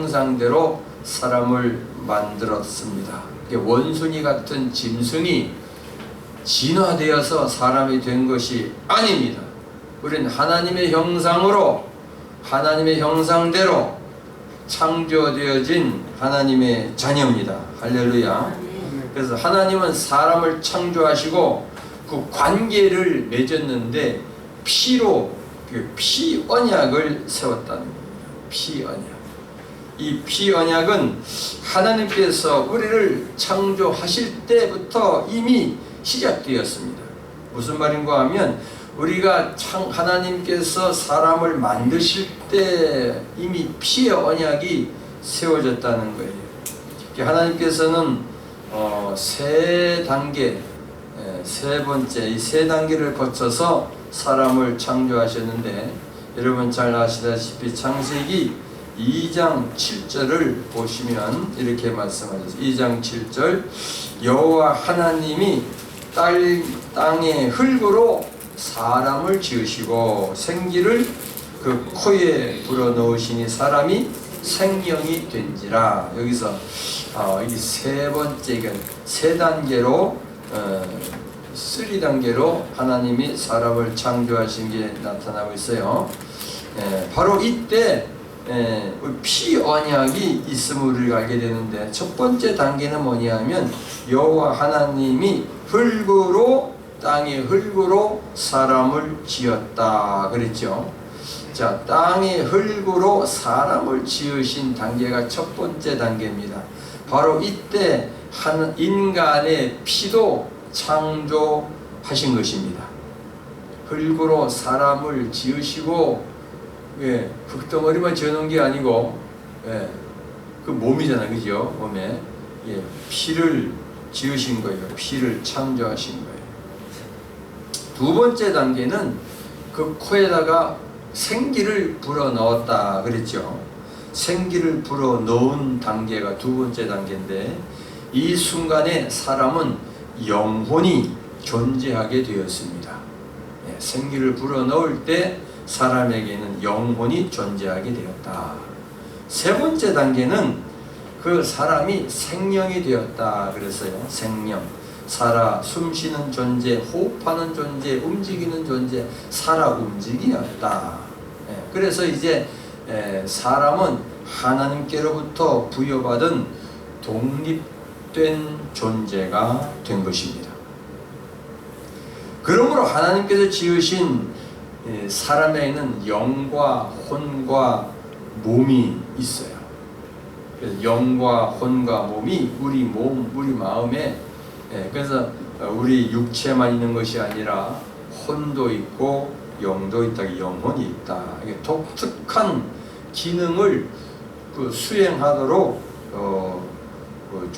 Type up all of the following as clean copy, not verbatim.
형상대로 사람을 만들었습니다. 원숭이 같은 짐승이 진화되어서 사람이 된 것이 아닙니다. 우리는 하나님의 형상으로, 하나님의 형상대로 창조되어진 하나님의 자녀입니다. 할렐루야. 그래서 하나님은 사람을 창조하시고 그 관계를 맺었는데 피로, 그 피 언약을 세웠다는 겁니다. 피 언약. 이 피 언약은 하나님께서 우리를 창조하실 때부터 이미 시작되었습니다. 무슨 말인가 하면 우리가 하나님께서 사람을 만드실 때 이미 피의 언약이 세워졌다는 거예요. 하나님께서는 세 단계, 세 번째, 이 세 단계를 거쳐서 사람을 창조하셨는데, 여러분 잘 아시다시피 창세기 2장 7절을 보시면 이렇게 말씀하셨어요. 2장 7절, 여호와 하나님이 땅의 흙으로 사람을 지으시고 생기를 그 코에 불어넣으시니 사람이 생명이 된지라. 여기서 이 세 번째, 세 단계로 3단계로 하나님이 사람을 창조하신 게 나타나고 있어요. 바로 이때 피 언약이 있음을 우리가 알게 되는데, 첫 번째 단계는 뭐냐면 여호와 하나님이 흙으로, 땅의 흙으로 사람을 지었다 그랬죠. 자, 땅의 흙으로 사람을 지으신 단계가 첫 번째 단계입니다. 바로 이때 인간의 피도 창조하신 것입니다. 흙으로 사람을 지으시고, 흙덩어리만 지어놓은 게 아니고, 그 몸이잖아요, 그죠? 몸에 피를 지으신 거예요. 피를 창조하신 거예요. 두 번째 단계는 그 코에다가 생기를 불어넣었다 그랬죠. 생기를 불어넣은 단계가 두 번째 단계인데, 이 순간에 사람은 영혼이 존재하게 되었습니다. 생기를 불어넣을 때 사람에게는 영혼이 존재하게 되었다. 세 번째 단계는 그 사람이 생명이 되었다 그랬어요. 생명, 살아 숨쉬는 존재, 호흡하는 존재, 움직이는 존재, 살아 움직이었다. 그래서 이제 사람은 하나님께로부터 부여받은 독립된 존재가 된 것입니다. 그러므로 하나님께서 지으신 사람에게는 영과 혼과 몸이 있어요. 그래서 영과 혼과 몸이 우리 몸, 우리 마음에, 그래서 우리 육체만 있는 것이 아니라 혼도 있고 영도 있다, 영혼이 있다. 이게 독특한 기능을 수행하도록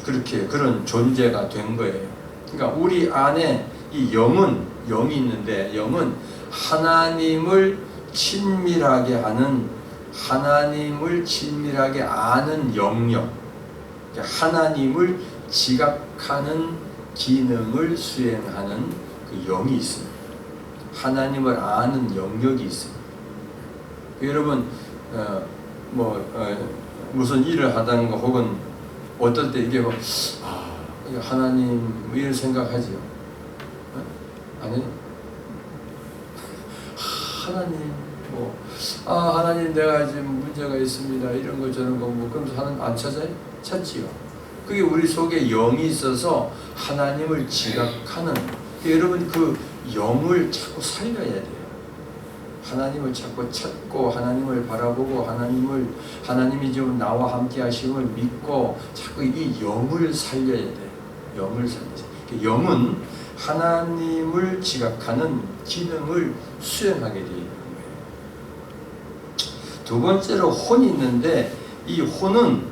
그렇게 그런 존재가 된 거예요. 그러니까 우리 안에 이 영이 있는데, 영은 하나님을 친밀하게 하는, 하나님을 친밀하게 아는 영역, 하나님을 지각하는 기능을 수행하는 그 영이 있습니다. 하나님을 아는 영역이 있습니다. 여러분 무슨 일을 하다는 거, 혹은 어떨 때 이게 하나님 이런 생각하지요. 아니, 하나님 하나님 내가 지금 문제가 있습니다, 이런 거 저런 거, 그러면서 하나님 안 찾아요? 찾지요. 그게 우리 속에 영이 있어서 하나님을 지각하는, 여러분 그 영을 자꾸 살려야 돼요. 하나님을 자꾸 찾고, 하나님을 바라보고, 하나님이 지금 나와 함께 하심을 믿고, 자꾸 이 영을 살려야 돼요. 영을 살려야 돼요. 영은 하나님을 지각하는 기능을 수행하게 되어 있는 거예요. 두 번째로 혼이 있는데, 이 혼은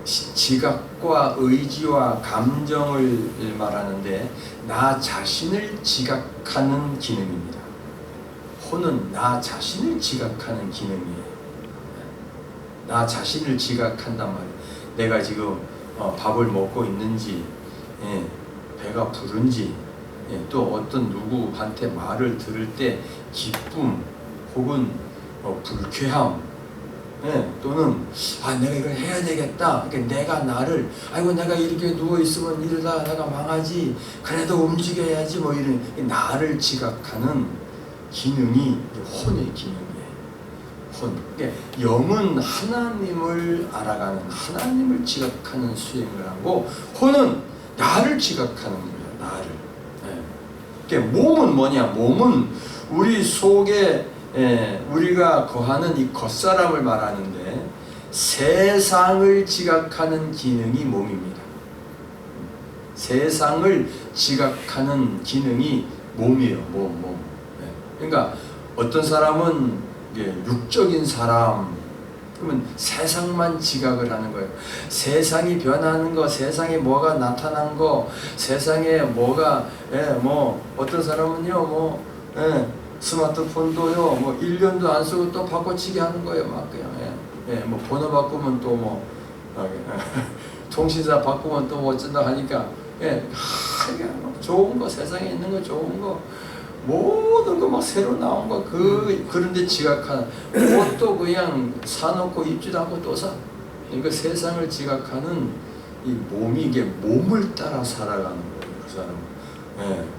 지각과 의지와 감정을 말하는데, 나 자신을 지각하는 기능입니다. 혼은 나 자신을 지각하는 기능이에요. 나 자신을 지각한단 말이에요. 내가 지금 밥을 먹고 있는지, 배가 부른지, 또 어떤 누구한테 말을 들을 때 기쁨 혹은 불쾌함, 또는 내가 이걸 해야 되겠다. 그러니까 내가 나를 아이고 내가 이렇게 누워 있으면 이러다 내가 망하지. 그래도 움직여야지 뭐 이런 나를 지각하는 기능이 혼의 기능이에요. 혼. 그러니까 영은 하나님을 알아가는 하나님을 지각하는 수행을 하고 혼은 나를 지각하는 거예요. 나를. 그러니까 몸은 뭐냐? 몸은 우리 속에 우리가 거하는 이 겉사람을 말하는데 세상을 지각하는 기능이 몸입니다. 세상을 지각하는 기능이 몸이에요. 몸. 그러니까 어떤 사람은 육적인 사람 그러면 세상만 지각을 하는 거예요. 세상이 변하는 거, 세상에 뭐가 나타난 거, 세상에 뭐가 뭐 어떤 사람은요 스마트폰도요 1년도 안 쓰고 또 바꿔치기 하는 거예요. 막 그냥 뭐 번호 바꾸면 또 뭐 통신사 바꾸면 또 뭐 어쩐다 하니까 좋은 거 세상에 있는 거 좋은 거 모든 거 막 새로 나온 거 그런데 지각하는 그것도 그냥 사놓고 입지도 않고 또 사. 그러니까 세상을 지각하는 이 몸이 이게 몸을 따라 살아가는 거예요. 그 사람은.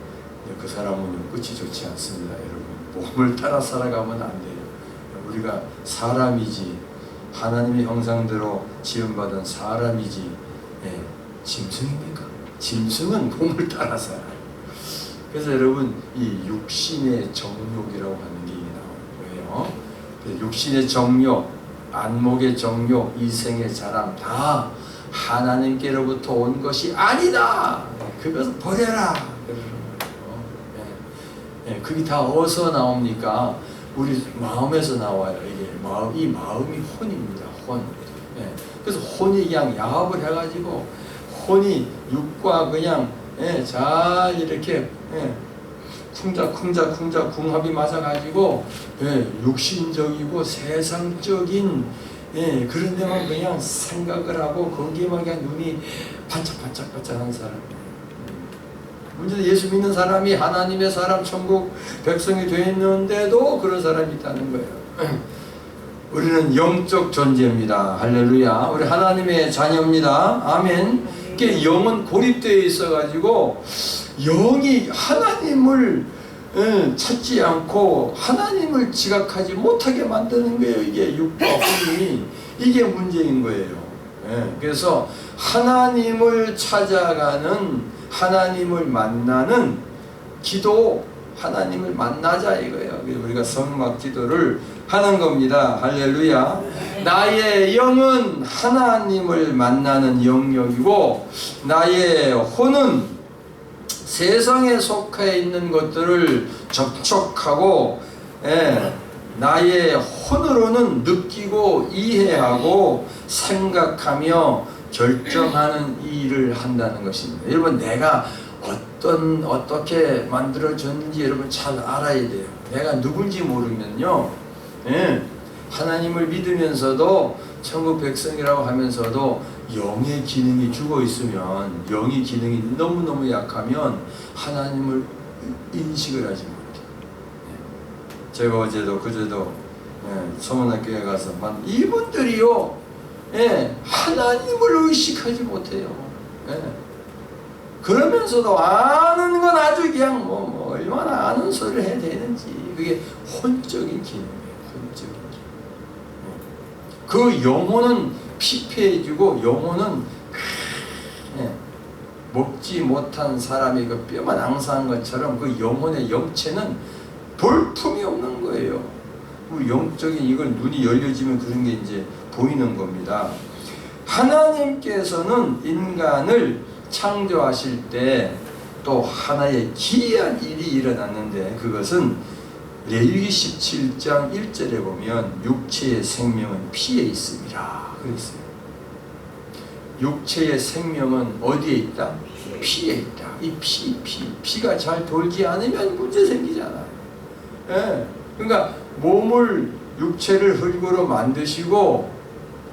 그 사람은 끝이 좋지 않습니다, 여러분. 몸을 따라 살아가면 안 돼요. 우리가 사람이지 하나님의 형상대로 지음받은 사람이지 짐승입니까? 짐승은 몸을 따라 살아요. 그래서 여러분 이 육신의 정욕이라고 하는 게 나오는 거예요. 육신의 정욕, 안목의 정욕, 이생의 자랑 다 하나님께로부터 온 것이 아니다. 그것을 버려라. 그게 다 어디서 나옵니까? 우리 마음에서 나와요. 이게 이 마음이 혼입니다. 혼. 그래서 혼이 그냥 야합을 해가지고 혼이 육과 그냥 잘 이렇게 쿵자 궁합이 맞아가지고 육신적이고 세상적인 그런 데만 그냥 생각을 하고 거기에만 그냥 눈이 반짝반짝반짝한 사람이에요. 문제는 예수 믿는 사람이 하나님의 사람 천국 백성이 되었는데도 그런 사람이 있다는 거예요. 우리는 영적 존재입니다. 할렐루야. 우리 하나님의 자녀입니다. 아멘. 이게 영은 고립되어 있어가지고 영이 하나님을 찾지 않고 하나님을 지각하지 못하게 만드는 거예요. 이게 육과 혼이 이게 문제인 거예요. 그래서 하나님을 찾아가는 하나님을 만나는 기도, 하나님을 만나자 이거예요. 우리가 성막 기도를 하는 겁니다. 할렐루야. 나의 영은 하나님을 만나는 영역이고 나의 혼은 세상에 속해 있는 것들을 접촉하고 나의 혼으로는 느끼고 이해하고 생각하며 결정하는 일을 한다는 것입니다. 여러분 내가 어떻게 만들어졌는지 여러분 잘 알아야 돼요. 내가 누군지 모르면요 하나님을 믿으면서도 천국 백성이라고 하면서도 영의 기능이 죽어 있으면 영의 기능이 너무너무 약하면 하나님을 인식을 하지 못해요. 제가 어제도 그제도 서문학교에 가서 이분들이요 하나님을 의식하지 못해요. 그러면서도 아는 건 아주 그냥 뭐 얼마나 아는 소리를 해야 되는지 그게 혼적인 기능이에요. 혼적인 기능. 그 영혼은 피폐해지고 영혼은 먹지 못한 사람이 그 뼈만 앙상한 것처럼 그 영혼의 영체는 볼품이 없는 거예요. 우리 영적인 이걸 눈이 열려지면 그런 게 이제 보이는 겁니다. 하나님께서는 인간을 창조하실 때 또 하나의 기이한 일이 일어났는데 그것은 레위기 17장 1절에 보면 육체의 생명은 피에 있습니다. 그랬어요. 육체의 생명은 어디에 있다? 피에 있다. 이 피가 잘 돌지 않으면 문제 생기잖아요. 그러니까 몸을 육체를 흙으로 만드시고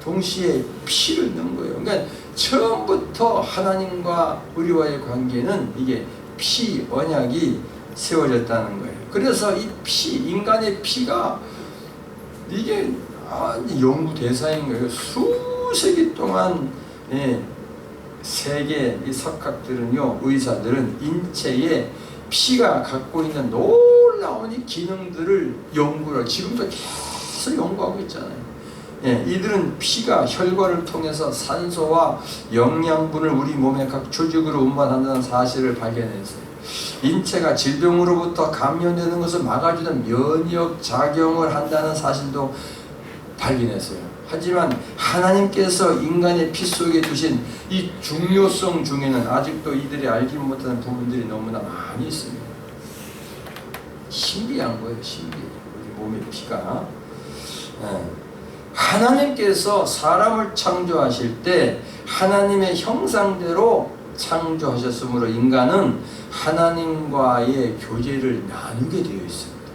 동시에 피를 넣은 거예요. 그러니까 처음부터 하나님과 우리와의 관계는 이게 피 언약이 세워졌다는 거예요. 그래서 이 피, 인간의 피가 이게 연구 대상인 거예요. 수세기 동안 세계 이 석학들은요, 의사들은 인체에 피가 갖고 있는 놀라운 이 기능들을 연구를 지금도 계속 연구하고 있잖아요. 이들은 피가 혈관을 통해서 산소와 영양분을 우리 몸의 각 조직으로 운반한다는 사실을 발견했어요. 인체가 질병으로부터 감염되는 것을 막아주는 면역 작용을 한다는 사실도 발견했어요. 하지만 하나님께서 인간의 피 속에 두신 이 중요성 중에는 아직도 이들이 알지 못하는 부분들이 너무나 많이 있습니다. 신비한 거예요. 신비해. 우리 몸의 피가. 하나님께서 사람을 창조하실 때 하나님의 형상대로 창조하셨으므로 인간은 하나님과의 교제를 나누게 되어 있습니다.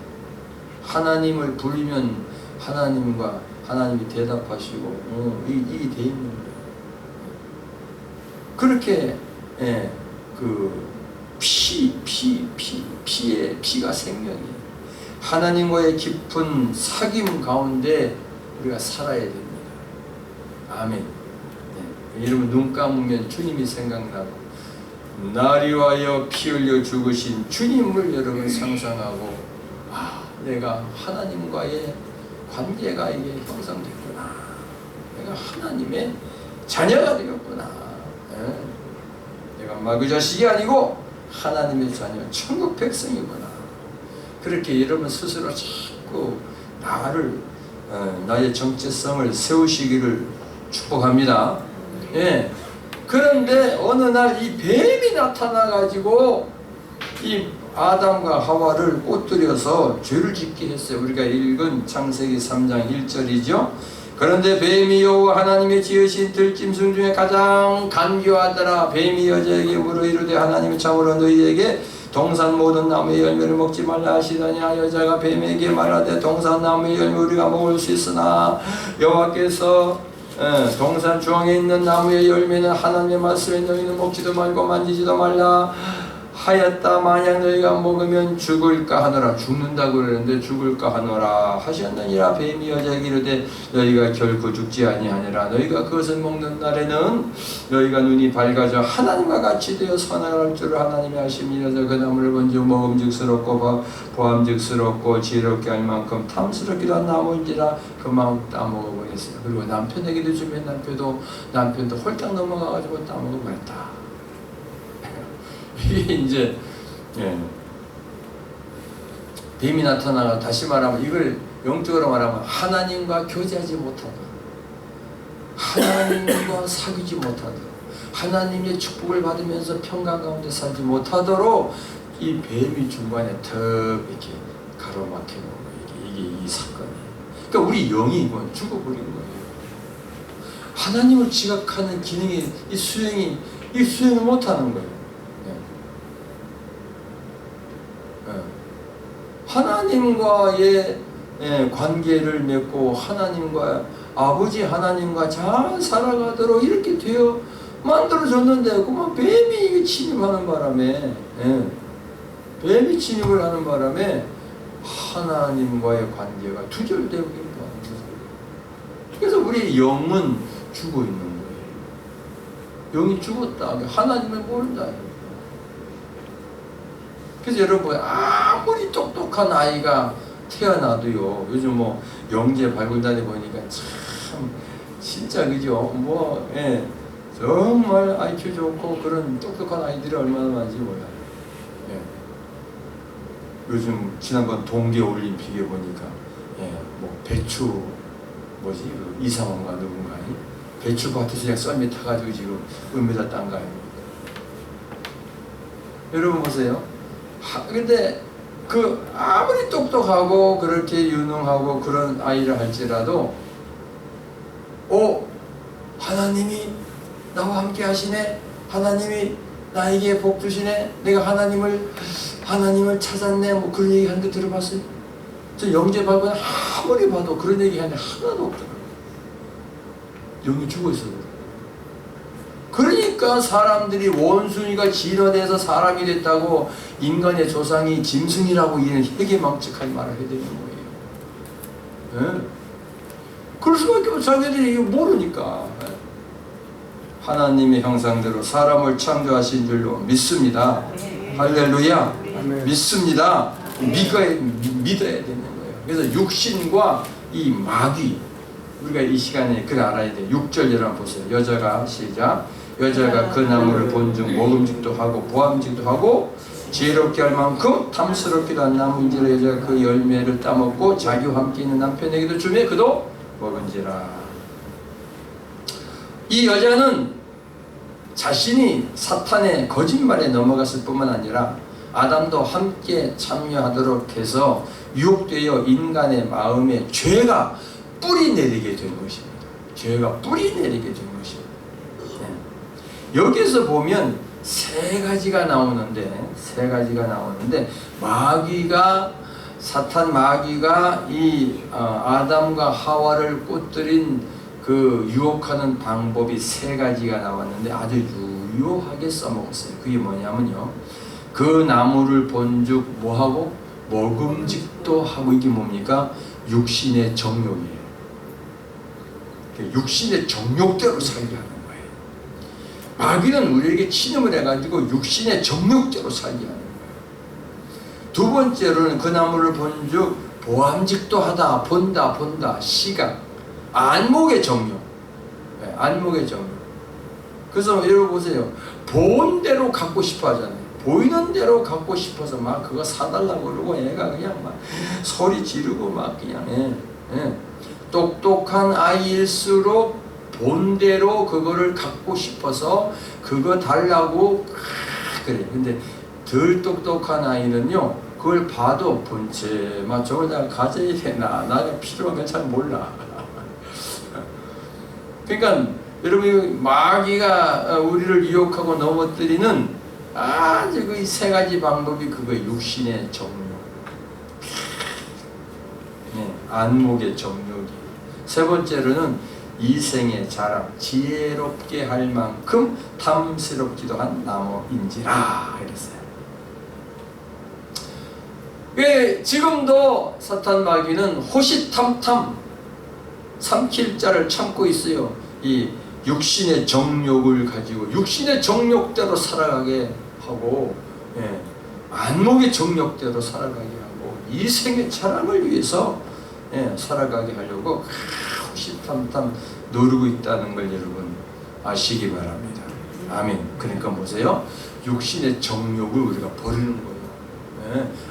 하나님을 부르면 하나님이 대답하시고 이게 돼 있는 거예요. 그렇게 그 피가 생명이에요. 하나님과의 깊은 사귐 가운데 우리가 살아야 됩니다. 아멘. 여러분 눈 감으면 주님이 생각나고 나를 위하여 피 흘려 죽으신 주님을 여러분 상상하고 내가 하나님과의 관계가 이게 형성됐구나. 내가 하나님의 자녀가 되었구나. 내가 마귀 자식이 아니고 하나님의 자녀, 천국 백성이구나. 그렇게 여러분 스스로 자꾸 나의 정체성을 세우시기를 축복합니다. 그런데 어느 날 이 뱀이 나타나가지고 이 아담과 하와를 꼬투려서 죄를 짓게 했어요. 우리가 읽은 창세기 3장 1절이죠. 그런데 뱀이 여호와 하나님의 지으신 들짐승 중에 가장 간교하더라. 뱀이 여자에게 물어 이르되 하나님이 참으로 너희에게 동산 모든 나무의 열매를 먹지 말라 하시더니 여자가 뱀에게 말하되 동산 나무의 열매 우리가 먹을 수 있으나 여호와께서 동산 중앙에 있는 나무의 열매는 하나님의 말씀에 너희는 먹지도 말고 만지지도 말라 하였다. 만약 너희가 먹으면 죽을까 하노라. 죽는다고 그러는데 죽을까 하노라 하셨느니라. 뱀이 여자에게 이르되 너희가 결코 죽지 아니하니라. 너희가 그것을 먹는 날에는 너희가 눈이 밝아져 하나님과 같이 되어 선악을 줄을 하나님이 하심이라서 그 나무를 본즉 먹음직스럽고 보암직스럽고 지혜롭게 할 만큼 탐스럽기도 한 나무인지라 그만 따먹어버렸어요. 그리고 남편에게도 주면 남편도 홀딱 넘어가가지고 따먹어버렸다. 이게 이제 뱀이 나타나가 다시 말하면 이걸 영적으로 말하면 하나님과 교제하지 못하다, 하나님과 사귀지 못하다, 하나님의 축복을 받으면서 평강 가운데 살지 못하도록 이 뱀이 중간에 턱 이렇게 가로막혀 놓은 거예요. 이게 이 사건이에요. 그러니까 우리 영이 이건 죽어버린 거예요. 하나님을 지각하는 기능이 이 수행을 못하는 거예요. 하나님과의 관계를 맺고 아버지 하나님과 잘 살아가도록 이렇게 되어 만들어졌는데 그만 뱀이 침입하는 바람에 침입을 하는 바람에 하나님과의 관계가 두절되고 있는 거예요. 그래서 우리 영은 죽어 있는 거예요. 영이 죽었다. 하나님을 모른다. 그래서 여러분 아무리 똑똑한 아이가 태어나도요, 요즘 영재 발굴단에 보니까 참 진짜 그죠? 정말 IQ 좋고 그런 똑똑한 아이들이 얼마나 많은지 몰라요. 요즘 지난번 동계올림픽에 보니까 배추 이상원가 누군가 배추밭에서 그냥 썰매 타가지고 지금 은메달 딴 거 아닙니까? 여러분 보세요. 근데 아무리 똑똑하고 그렇게 유능하고 그런 아이를 할지라도 하나님이 나와 함께 하시네, 하나님이 나에게 복 주시네, 내가 하나님을 찾았네, 그런 얘기 하는 거 들어봤어요? 저 영재 발굴은 아무리 봐도 그런 얘기 하는 게 하나도 없더라고요. 영이 죽어있어요. 그러니까 사람들이 원숭이가 진화돼서 사람이 됐다고 인간의 조상이 짐승이라고 이런 회개망측한 말을 해야 되는 거예요. 그럴 수밖에 없어. 자기들이 이거 모르니까. 하나님의 형상대로 사람을 창조하신 줄로 믿습니다. 할렐루야. 믿습니다. 믿어야 되는 거예요. 그래서 육신과 이 마귀, 우리가 이 시간에 그걸 알아야 돼요. 6절 여러분 보세요. 여자가 시작. 여자가 그 나무를 본즉 먹음직도 하고 보암직도 하고 지혜롭게 할 만큼 탐스럽기도 한 나무인지라 여자가 그 열매를 따먹고 자기와 함께 있는 남편에게도 주매 그도 먹은지라. 이 여자는 자신이 사탄의 거짓말에 넘어갔을 뿐만 아니라 아담도 함께 참여하도록 해서 유혹되어 인간의 마음에 죄가 뿌리 내리게 된 것입니다. 죄가 뿌리 내리게 된 것입니다. 여기서 보면 세 가지가 나오는데 마귀가 사탄 마귀가 이 아담과 하와를 꼬드린 그 유혹하는 방법이 세 가지가 나왔는데 아주 유효하게 써먹었어요. 그게 뭐냐면요, 그 나무를 본즉 뭐하고 먹음직도 하고, 이게 뭡니까? 육신의 정욕이에요. 육신의 정욕대로 살게 하는 거예요. 마귀는 우리에게 침입을 해가지고 육신의 정욕대로 살게 하는 거예요. 두 번째로는 그 나무를 본즉 보암직도 하다, 본다, 시각, 안목의 정욕. 안목의 정욕. 그래서 여러분 보세요. 본 대로 갖고 싶어 하잖아요. 보이는 대로 갖고 싶어서 막 그거 사달라고 그러고 애가 그냥 막 소리 지르고 막 그냥 똑똑한 아이일수록 본대로 그거를 갖고 싶어서 그거 달라고 그래. 근데 덜 똑똑한 아이는요, 그걸 봐도 본체 저걸 내가 가져야 되나, 나가 필요한 건 잘 몰라. 그러니까 여러분, 마귀가 우리를 유혹하고 넘어뜨리는 아주 그 세 가지 방법이 그거예요. 육신의 정욕, 안목의 정욕이. 세 번째로는 이생의 자랑, 지혜롭게 할 만큼 탐스럽기도 한 나무인지라 이랬어요. 지금도 사탄 마귀는 호시탐탐 삼킬 자를 참고 있어요. 이 육신의 정욕을 가지고 육신의 정욕대로 살아가게 하고, 안목의 정욕대로 살아가게 하고, 이생의 자랑을 위해서 살아가게 하려고 호시탐탐 노리고 있다는 걸 여러분 아시기 바랍니다. 아멘. 그러니까 보세요. 육신의 정욕을 우리가 버리는 거예요.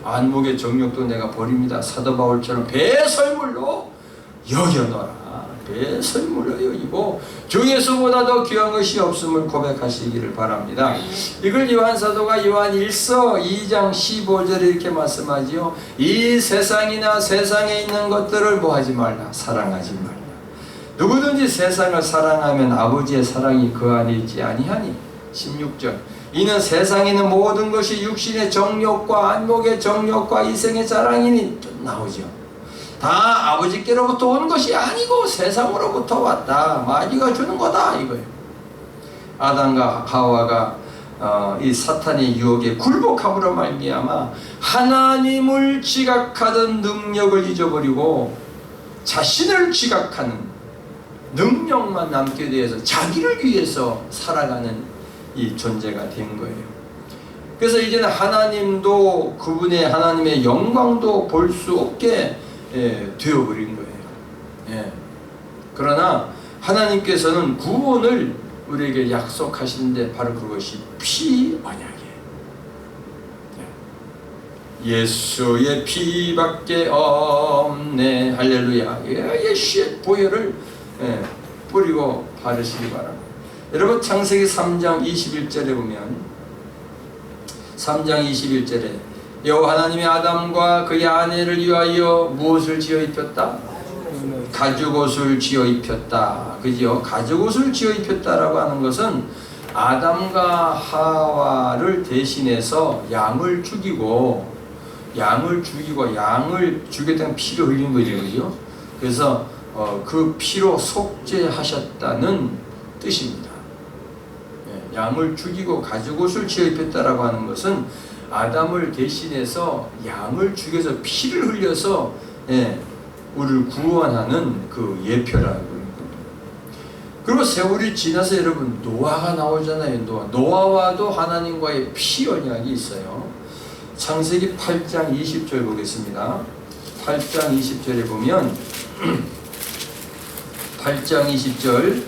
안목의 정욕도 내가 버립니다. 사도 바울처럼 배설물로 여겨놔라. 배설물로 여기고 주 예수보다 더 귀한 것이 없음을 고백하시기를 바랍니다. 이걸 요한사도가 요한 1서 2장 15절에 이렇게 말씀하지요. 이 세상이나 세상에 있는 것들을 뭐하지 말라, 사랑하지 말라. 누구든지 세상을 사랑하면 아버지의 사랑이 그 안에 있지 아니하니. 16절. 이는 세상에 있는 모든 것이 육신의 정욕과 안목의 정욕과 이생의 자랑이니 나오죠. 다 아버지께로부터 온 것이 아니고 세상으로부터 왔다. 마귀가 주는 거다 이거예요. 아담과 하와가 이 사탄의 유혹에 굴복함으로 말미암아 하나님을 지각하던 능력을 잊어버리고 자신을 지각하는 능력만 남게 되어서 자기를 위해서 살아가는 이 존재가 된 거예요. 그래서 이제는 하나님도 그분의 하나님의 영광도 볼 수 없게 되어버린 거예요. 그러나 하나님께서는 구원을 우리에게 약속하시는데 바로 그것이 피 언약이에요. 예수의 피밖에 없네. 할렐루야. 예수의 보혈을 뿌리고 바르시기 바랍니다. 여러분, 창세기 3장 21절에 보면 3장 21절에 여호와 하나님이 아담과 그의 아내를 위하여 무엇을 지어 입혔다? 가죽옷을 지어 입혔다. 그죠? 가죽옷을 지어 입혔다라고 하는 것은 아담과 하와를 대신해서 양을 죽이고 양을 죽였다는 피를 흘린 거죠. 그래서 그 피로 속죄하셨다는 뜻입니다. 양을 죽이고 가죽옷을 지어 입혔다라고 하는 것은 아담을 대신해서 양을 죽여서 피를 흘려서 우리를 구원하는 그 예표라고. 그리고 세월이 지나서 여러분 노아가 나오잖아요. 노아와도 하나님과의 피 언약이 있어요. 창세기 8장 20절 보겠습니다. 8장 20절에 보면 8장 20절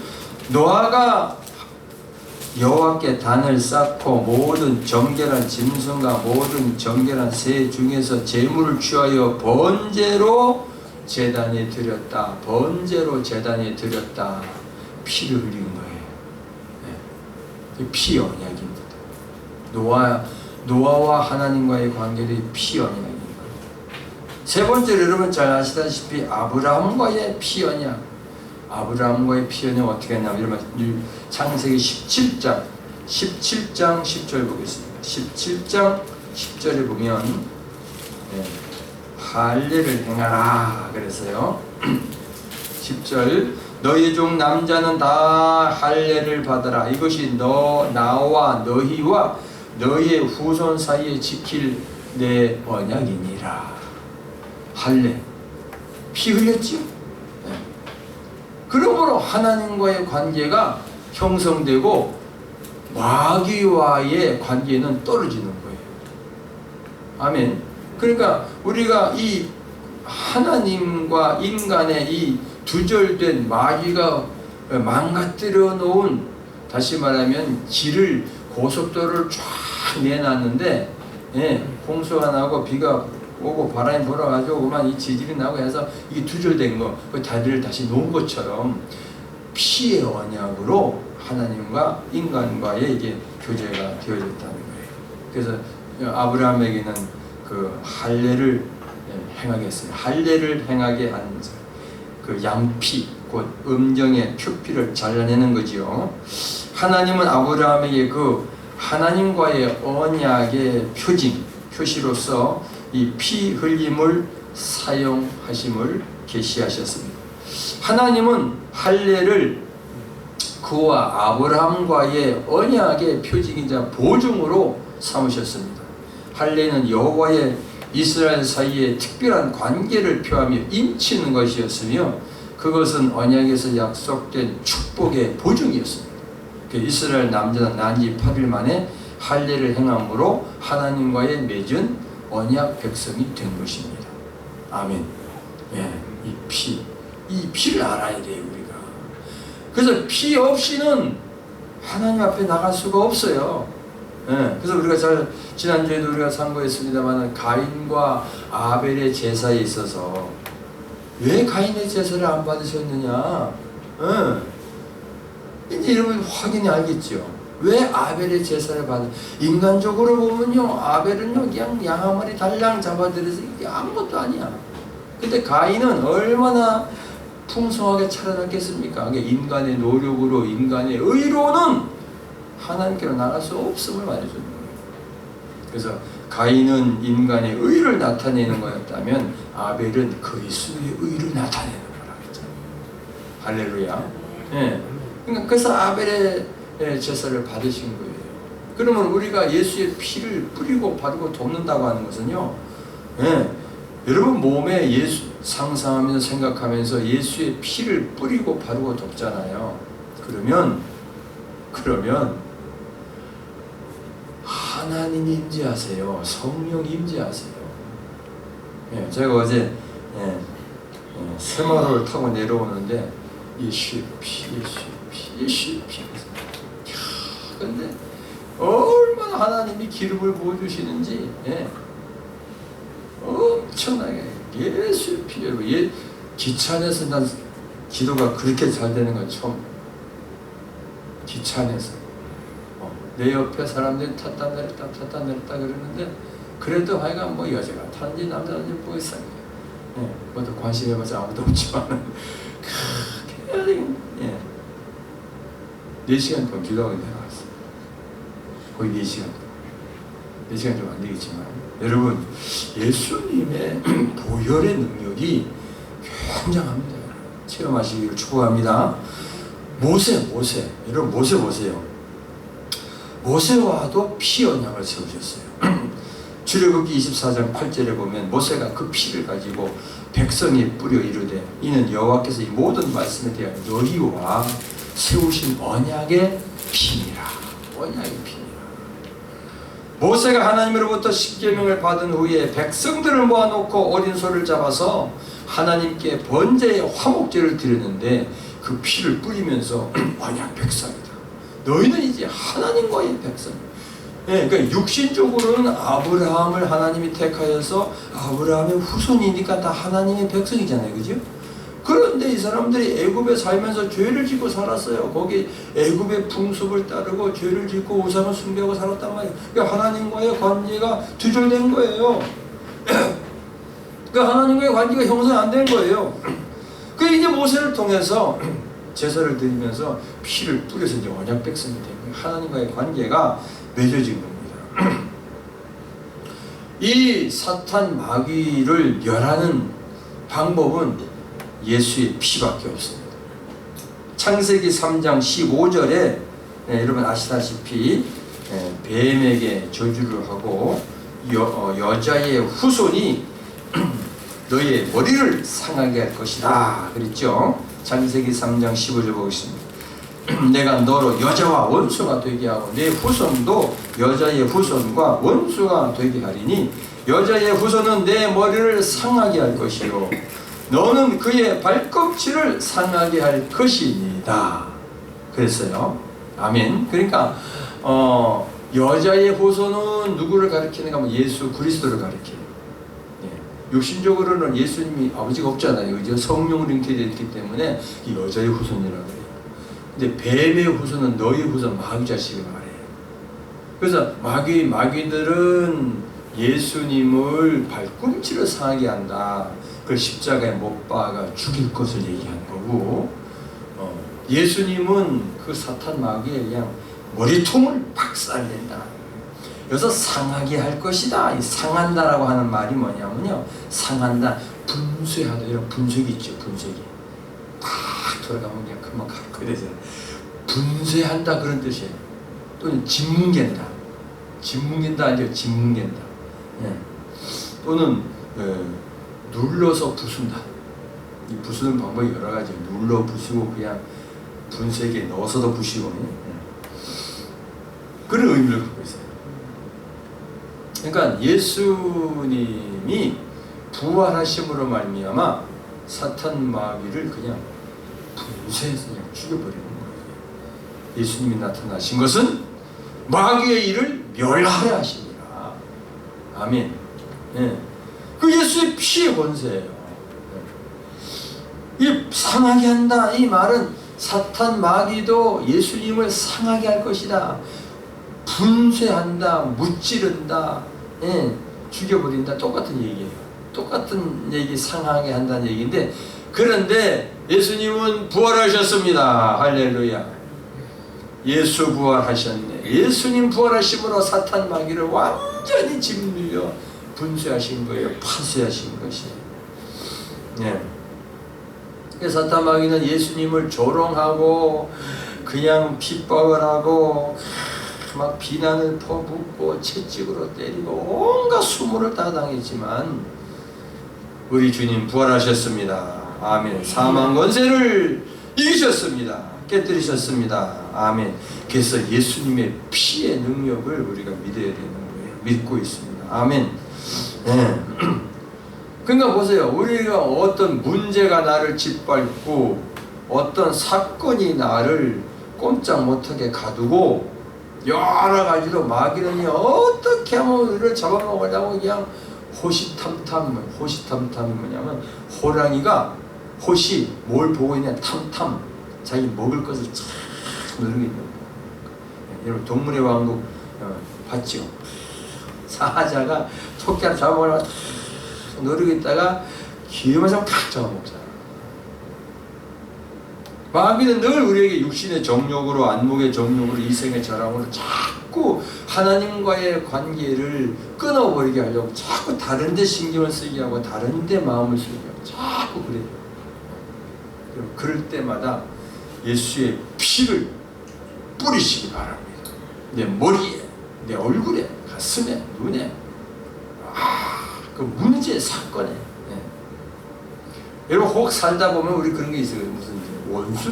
노아가 여호와께 단을 쌓고 모든 정결한 짐승과 모든 정결한 새 중에서 제물을 취하여 번제로 제단에 드렸다. 번제로 제단에 드렸다. 피를 흘린 거예요. 네. 피 언약입니다. 노아와 하나님과의 관계의 피 언약입니다. 세 번째로 여러분 잘 아시다시피 아브라함과의 피 언약. 아브라함과의 피 언약 어떻게 했냐면 창세기 17장 10절 보겠습니다. 17장 10절에 보면 할례를 행하라 그랬어요. 10절 너희 중 남자는 다 할례를 받아라. 이것이 나와 너희와 너희의 후손 사이에 지킬 내 언약이니라. 할례 피 흘렸지요. 그러므로 하나님과의 관계가 형성되고 마귀와의 관계는 떨어지는 거예요. 아멘. 그러니까 우리가 이 하나님과 인간의 이 두절된 마귀가 망가뜨려 놓은, 다시 말하면 길을, 고속도로를 쫙 내놨는데 홍수가 나고 비가 오고 바람이 불어가지고 그만 이 지진이 나고 해서 이게 두절된 거, 그 다리를 다시 놓은 것처럼 피의 언약으로 하나님과 인간과의 이게 교제가 되어졌다는 거예요. 그래서 아브라함에게는 그 할례를 행하겠어요. 할례를 행하게 한 그 양피, 곧 음정의 표피를 잘라내는 거지요. 하나님은 아브라함에게 그 하나님과의 언약의 표시로서 이 피 흘림을 사용하심을 계시하셨습니다. 하나님은 할례를 그와 아브라함과의 언약의 표징이자 보증으로 삼으셨습니다. 할례는 여호와의 이스라엘 사이에 특별한 관계를 표하며 인치는 것이었으며 그것은 언약에서 약속된 축복의 보증이었습니다. 이스라엘 남자는 난지 8일 만에 할례를 행함으로 하나님과의 맺은 언약 백성이 된 것입니다. 아멘. 이 피를 알아야 돼요, 우리가. 그래서 피 없이는 하나님 앞에 나갈 수가 없어요. 그래서 우리가 지난주에도 우리가 상고했습니다만 가인과 아벨의 제사에 있어서 왜 가인의 제사를 안 받으셨느냐? 이제 여러분 확인이 알겠죠. 왜 아벨의 제사를 받은? 인간적으로 보면요, 아벨은요 그냥 양 한 마리 달랑 잡아들여서 이게 아무것도 아니야. 근데 가인은 얼마나 풍성하게 살아났겠습니까? 인간의 노력으로, 인간의 의로는 하나님께로 나갈 수 없음을 말해주는 거예요. 그래서 가인은 인간의 의를 나타내는 거였다면 아벨은 그리스도의 의를 나타내는 거라고 했잖아요. 할렐루야. 그러니까 그래서 아벨의 제사를 받으신 거예요. 그러면 우리가 예수의 피를 뿌리고 바르고 돕는다고 하는 것은요, 여러분 몸에 예수 상상하면서 생각하면서 예수의 피를 뿌리고 바르고 돕잖아요. 그러면 하나님이 임재하세요. 성령이 임재하세요. 제가 어제 세마로를 타고 내려오는데 예수의 피. 근데 얼마나 하나님이 기름을 부어주시는지 엄청나게 예수의 피. 기차 안에서 난 기도가 그렇게 잘 되는 건 처음. 기차 안에서 내 옆에 사람들이 탔다 내렸다 그러는데 그래도 하여간 뭐 여자가 타는지 남자는지 모르겠어요. 뭐도 관심해봐서 아무도 없지만 그렇게 4시간 동안 기도하고 내려왔어요. 거의 4시간. 4시간 좀 안 되겠지만 여러분, 예수님의 보혈의 능력이 굉장합니다. 체험하시기를 축복합니다. 모세. 여러분 모세 보세요. 모세와도 피 언약을 세우셨어요. 출애굽기 24장 8절에 보면 모세가 그 피를 가지고 백성에 뿌려 이르되 이는 여호와께서 이 모든 말씀에 대한 너희와 세우신 언약의 피니라. 언약의 피니라. 모세가 하나님으로부터 십계명을 받은 후에 백성들을 모아놓고 어린 소를 잡아서 하나님께 번제의 화목제를 드렸는데 그 피를 뿌리면서 언약 백성이다. 너희는 이제 하나님과의 백성. 예, 그러니까 육신적으로는 아브라함을 하나님이 택하여서 아브라함의 후손이니까 다 하나님의 백성이잖아요, 그죠? 그런데 이 사람들이 애굽에 살면서 죄를 짓고 살았어요. 거기 애굽의 풍습을 따르고 죄를 짓고 우상을 숭배하고 살았단 말이에요. 그러니까 하나님과의 관계가 두절된 거예요. 그러니까 하나님과의 관계가 형성이 안 된 거예요. 그 이제 모세를 통해서 제사를 드리면서 피를 뿌려서 이제 언약 백성이 된 거예요. 하나님과의 관계가 맺어진 겁니다. 이 사탄 마귀를 멸하는 방법은 예수의 피밖에 없습니다. 창세기 3장 15절에 여러분 아시다시피 뱀에게 저주를 하고 여자의 후손이 너의 머리를 상하게 할 것이다 그랬죠. 창세기 3장 15절 보겠습니다. 내가 너로 여자와 원수가 되게 하고 내 후손도 여자의 후손과 원수가 되게 하리니 여자의 후손은 내 머리를 상하게 할 것이요 너는 그의 발꿈치를 상하게 할 것이니이다 그랬어요. 아멘. 그러니까 여자의 후손은 누구를 가리키는가 하면 예수 그리스도를 가리켜요. 육신적으로는 예수님이 아버지가 없잖아요. 이제 성령으로 잉태되어 있기 때문에 여자의 후손이라고 해요. 근데 뱀의 후손은 너희 후손 마귀 자식을 말해요. 그래서 마귀들은 예수님을 발꿈치를 상하게 한다. 그걸 십자가에 못 박아 죽일 것을 얘기한 거고, 예수님은 그 사탄 마귀에 그냥 머리통을 박살낸다. 여기서 상하게 할 것이다. 이 상한다라고 하는 말이 뭐냐면요, 상한다, 분쇄하다. 이런 분쇄기 있죠. 분쇄기 딱 돌아가면 그냥 금방 가르쳐 되죠. 분쇄한다 그런 뜻이에요. 또는 짓뭉갠다. 짓뭉갠다 아니죠. 짓뭉갠다. 예. 또는 눌러서 부순다. 이 부수는 방법이 여러 가지. 눌러 부수고 그냥 분쇄기에 넣어서도 부시고 그런 의미를 갖고 있어요. 그러니까 예수님이 부활하심으로 말미암아 사탄 마귀를 그냥 분쇄해서 그냥 죽여버리는 거예요. 예수님이 나타나신 것은 마귀의 일을 멸하려 하십니다. 아멘. 네. 그 예수의 피의 권세예요. 이 상하게 한다 이 말은 사탄 마귀도 예수님을 상하게 할 것이다. 분쇄한다, 무찌른다, 죽여버린다. 똑같은 얘기예요. 똑같은 얘기, 상하게 한다는 얘기인데, 그런데 예수님은 부활하셨습니다. 할렐루야. 예수 부활하셨네. 예수님 부활하심으로 사탄 마귀를 완전히 짓눌려 분쇄하신 거예요. 파쇄하신 것이에요. 사탄 마귀는 예수님을 조롱하고 그냥 핍박을 하고 막 비난을 퍼붓고 채찍으로 때리고 온갖 수모를 다 당했지만 우리 주님 부활하셨습니다. 아멘. 사망 권세를 이기셨습니다. 깨뜨리셨습니다. 아멘. 그래서 예수님의 피의 능력을 우리가 믿어야 되는 거예요. 믿고 있습니다. 아멘. 네. 그러니까 보세요. 우리가 어떤 문제가 나를 짓밟고 어떤 사건이 나를 꼼짝 못하게 가두고 여러 가지로 마귀는 어떻게 하면 우리를 잡아먹으려고 그냥 호시탐탐이 뭐냐면 호랑이가 호시 뭘 보고 있냐 탐탐 자기 먹을 것을 참 누르고 있는 거예요. 여러분 동물의 왕국 봤죠? 사자가 토끼를 잡아먹으려고 누르고 있다가 기회만 잡으면 탁 잡아먹잖아. 마귀는 늘 우리에게 육신의 정욕으로 안목의 정욕으로 이생의 자랑으로 자꾸 하나님과의 관계를 끊어버리게 하려고 자꾸 다른 데 신경을 쓰게 하고 다른 데 마음을 쓰게 하고 자꾸 그래요. 그럴 때마다 예수의 피를 뿌리시기 바랍니다. 내 머리에, 내 얼굴에, 가슴에, 눈에 그 문제 사건에. 예. 여러분 혹 살다 보면 우리 그런 게 있어요. 무슨 원수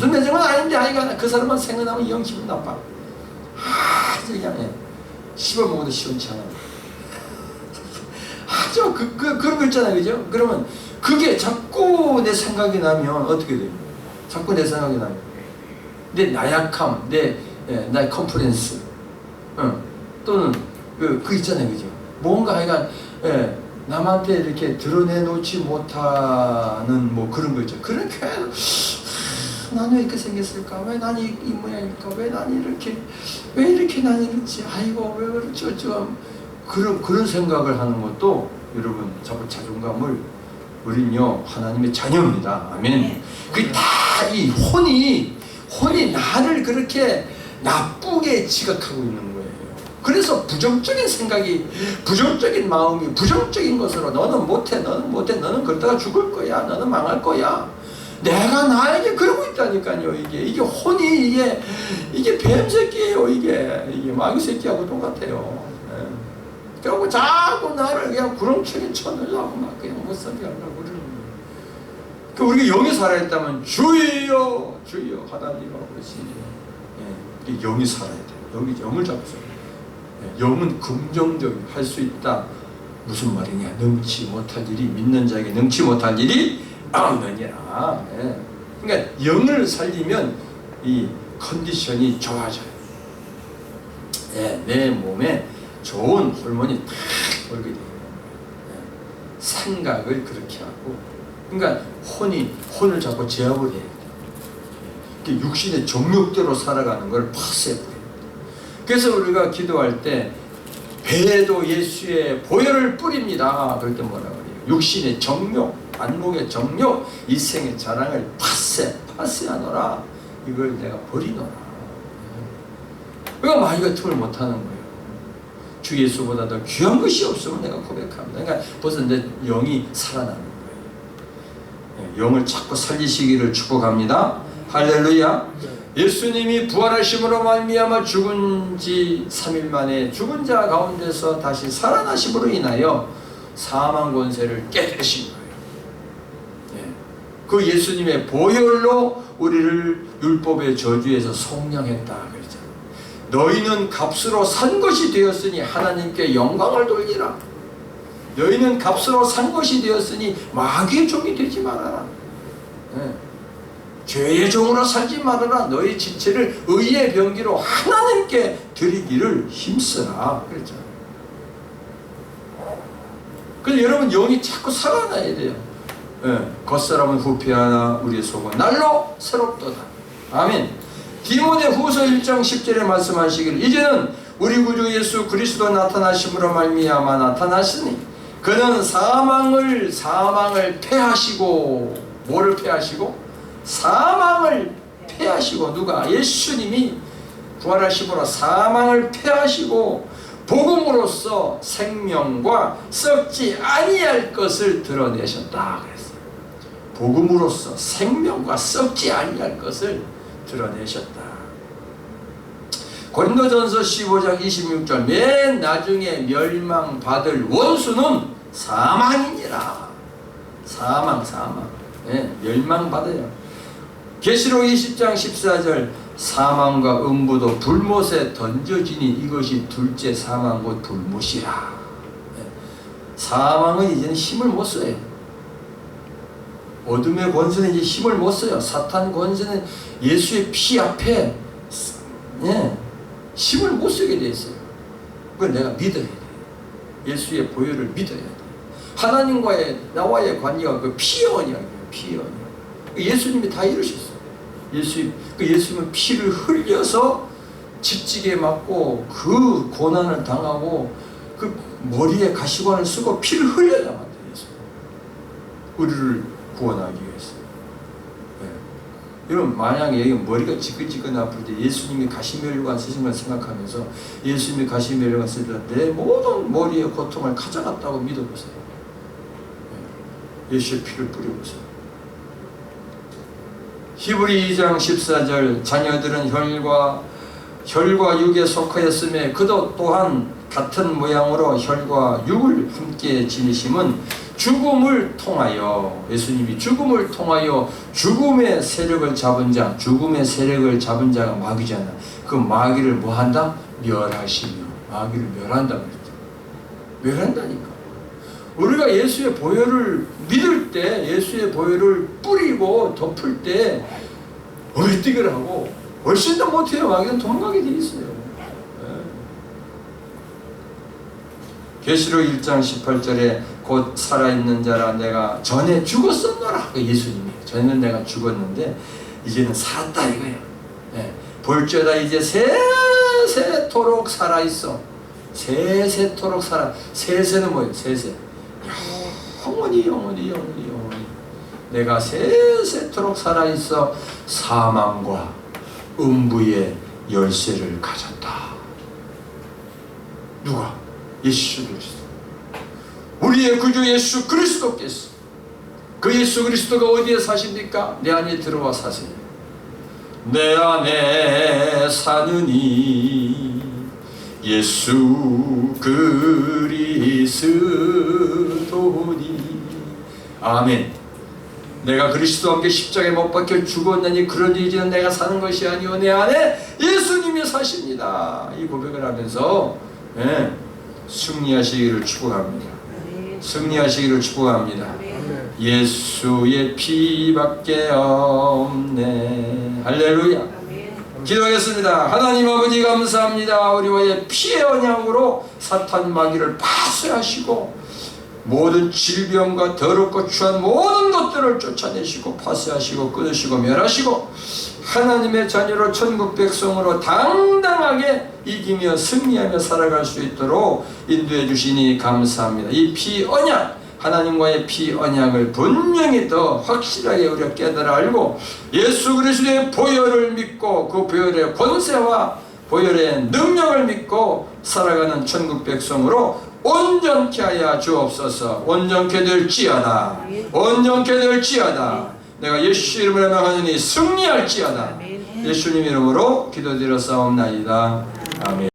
맺은 건 아닌데 아이가 그 사람만 생각나면 영심은 나빠. 그냥 씹어먹어도 시원치 않아. 그런 거 있잖아요, 그죠? 그러면 그게 자꾸 내 생각이 나면 어떻게 돼요? 자꾸 내 생각이 나요. 내 나약함, 나의 컨퍼런스, 또는 그 있잖아요, 그죠? 뭔가 하여간 남한테 이렇게 드러내놓지 못하는 뭐 그런 거 있죠. 그렇게 나는 왜 이렇게 생겼을까? 왜 나는 이 모양일까? 왜 이렇게 나는 이렇지? 아이고 왜 그렇지? 어쩌면 그런 생각을 하는 것도 여러분 자꾸 자존감을 우린요 하나님의 자녀입니다. 아멘. 그게 다 이 혼이 나를 그렇게 나쁘게 지각하고 있는 거예요. 그래서 부정적인 생각이, 부정적인 마음이, 부정적인 것으로 너는 못해, 너는 그러다가 죽을 거야, 너는 망할 거야. 내가 나에게 그러고 있다니까요. 이게 혼이 이게 뱀새끼예요. 이게 마귀 새끼하고 똑같아요. 그리고 자꾸 나를 그냥 구렁텅이에 쳐넣으려고 막 그냥 못 살게 하려고 그러는 거예요. 우리가 영이 살아있다면 주여 하나님하고 그러지. 영이 살아야 돼요. 영을 잡고 살아야 돼요. 영은 긍정적으로 할 수 있다. 무슨 말이냐? 능치 못할 일이 믿는 자에게 능치 못할 일이 없느니라. 그러니까 영을 살리면 이 컨디션이 좋아져요. 내 몸에 좋은 호르몬이 탁 돌게 돼요. 생각을 그렇게 하고, 그러니까 혼을 자꾸 제압을 해야 돼요. 육신의 정욕대로 살아가는 걸 파쇄해버려요. 그래서 우리가 기도할 때 배에도 예수의 보혈을 뿌립니다. 그럴 때 뭐라 그래요? 육신의 정욕, 안목의 정욕, 일생의 자랑을 파쇄하노라. 이걸 내가 버리노라. 그러니까 마귀가 틈을 못하는 거예요. 주 예수보다 더 귀한 것이 없음을 내가 고백합니다. 그러니까 벌써 내 영이 살아나는 거예요. 영을 자꾸 살리시기를 축복합니다. 할렐루야. 예수님이 부활하심으로 말미암아 죽은 지 3일 만에 죽은 자 가운데서 다시 살아나심으로 인하여 사망 권세를 깨뜨리신 거예요. 그 예수님의 보혈로 우리를 율법의 저주에서 속량했다 그랬잖아요. 너희는 값으로 산 것이 되었으니 하나님께 영광을 돌리라. 너희는 값으로 산 것이 되었으니 마귀의 종이 되지 말아라. 죄의 종으로 살지 말아라. 너희 지체를 의의 병기로 하나님께 드리기를 힘쓰라 그랬잖아요. 그래서 여러분 영이 자꾸 살아나야 돼요. 겉사람은 후피하나 우리의 속은 날로 새롭도다. 아멘. 디모데후서 1장 10절에 말씀하시기를 이제는 우리 구주 예수 그리스도 나타나심으로 말미암아 나타나시니 그는 사망을 패하시고, 뭐를 패하시고? 사망을 패하시고, 누가? 예수님이 부활하심으로 사망을 패하시고 복음으로써 생명과 썩지 아니할 것을 드러내셨다 그랬어요. 복음으로써 생명과 썩지 아니할 것을 드러내셨다. 고린도전서 15장 26절 맨 나중에 멸망받을 원수는 사망이니라. 사망. 멸망받아요. 계시록 20장 14절 사망과 음부도 불못에 던져지니 이것이 둘째 사망 곧 불못이라. 사망은 이제는 힘을 못 써요. 어둠의 권세는 이제 힘을 못 써요. 사탄 권세는 예수의 피 앞에 힘을 못 쓰게 돼 있어요. 그걸 내가 믿어야 돼. 예수의 보혈을 믿어야 돼. 하나님과의 나와의 관계가 그 피의 언약이에요. 피의 언약. 예수님이 다 이루셨어요. 예수님은 피를 흘려서 집지게 맞고 그 고난을 당하고 그 머리에 가시관을 쓰고 피를 흘려야만 돼요. 우리를 구원하기 위해서. 여러분 만약에 머리가 지끈지끈 아플 때 예수님이 가시면류관 쓰신 걸 생각하면서 예수님이 가시면류관 쓸 때 내 모든 머리의 고통을 가져갔다고 믿어보세요. 예수의 피를 뿌려보세요. 히브리 2장 14절 자녀들은 혈과 혈과 육에 속하였음에 그도 또한 같은 모양으로 혈과 육을 함께 지니심은 죽음을 통하여, 예수님이 죽음을 통하여 죽음의 세력을 잡은 자, 죽음의 세력을 잡은 자가 마귀잖아. 그 마귀를 뭐한다? 멸하시며, 마귀를 멸한다 그랬죠. 멸한다니까. 우리가 예수의 보혈을 믿을 때, 예수의 보혈을 뿌리고 덮을 때 얼뛰기를 하고 훨씬 더 못해요. 마귀는 도망가게 돼 있어요. 계시록 1장 18절에 곧 살아있는 자라 내가 전에 죽었었노라. 예수님이 전에는 내가 죽었는데 이제는 살았다 이거예요. 볼지어다 이제 세세토록 살아있어. 세세토록 살아. 세세는 뭐예요? 세세. 영원히 내가 세세토록 살아있어 사망과 음부의 열쇠를 가졌다. 누가? 예수 그리스도. 우리의 구주 예수 그리스도께서, 그 예수 그리스도가 어디에 사십니까? 내 안에 들어와 사세요. 내 안에 사느니 예수 그리스도니. 아멘. 내가 그리스도와 함께 십자가에 못 박혀 죽었나니 그러니 이제는 내가 사는 것이 아니오 내 안에 예수님이 사십니다. 이 고백을 하면서 승리하시기를 축복합니다. 승리하시기를 축복합니다. 예수의 피밖에 없네. 할렐루야. 기도하겠습니다. 하나님 아버지 감사합니다. 우리와의 피의 언약으로 사탄 마귀를 파쇄하시고 모든 질병과 더럽고 추한 모든 것들을 쫓아내시고 파쇄하시고 끊으시고 멸하시고 하나님의 자녀로 천국 백성으로 당당하게 이기며 승리하며 살아갈 수 있도록 인도해 주시니 감사합니다. 이 피 언약, 하나님과의 피 언약을 분명히 더 확실하게 우리가 깨달아 알고 예수 그리스도의 보혈을 믿고 그 보혈의 권세와 보혈의 능력을 믿고 살아가는 천국 백성으로 온전케 하여 주옵소서. 온전케 될지어다. 온전케 될지어다. 내가 예수 이름으로 명하노니 승리할지어다. 예수님 이름으로 기도드렸사옵나이다. 아멘.